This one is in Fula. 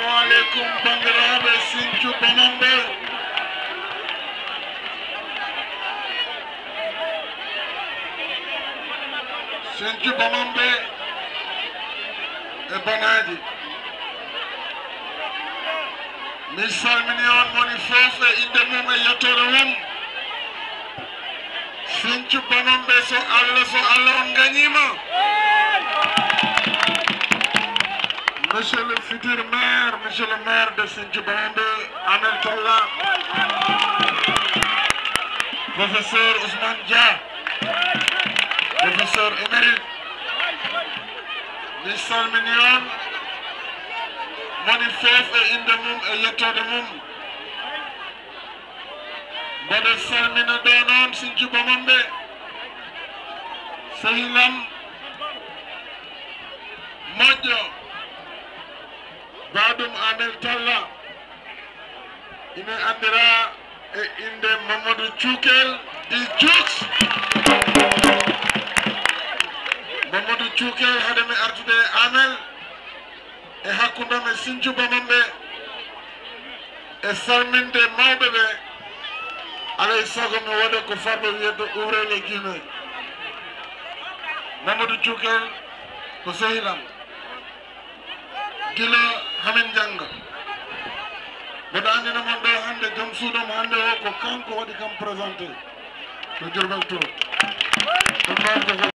Assalamu alaikum bandiraɓe Sinthiou Bamambé. Sinthiou Bamambé e banaji. Mi salmini on moni fof e inde mum e yettore mum. Sinthiou Bamambé so Allah on gagnima. Monsieur le futur maire, monsieur le maire de Sinthiou Bamambé, Amel Talla, professeur Ousmane Dia, professeur émérite, mi salmini on moni fof e inde mum e yettode mum. Mboɗo salmina ɗo noon Sinthiou Bamambé sehilam moƴƴo baɗum Amel Talla ina andira e inde Mamadou Cukel ɗi Jux. Mamadou Cukel haade mi artude Amel e hakkundam e Sinthiou Bamambé e salminde mawɓe ɓe. alay sago mi waɗa ko farɓe wiyedde Ouvrez les guillemets. Mamadou Cukel ko sehilam gila hamin janga. mboɗo andina mon ɗo hande joom suudam hande o ko kanko waɗi kam présenté to Diourbel to.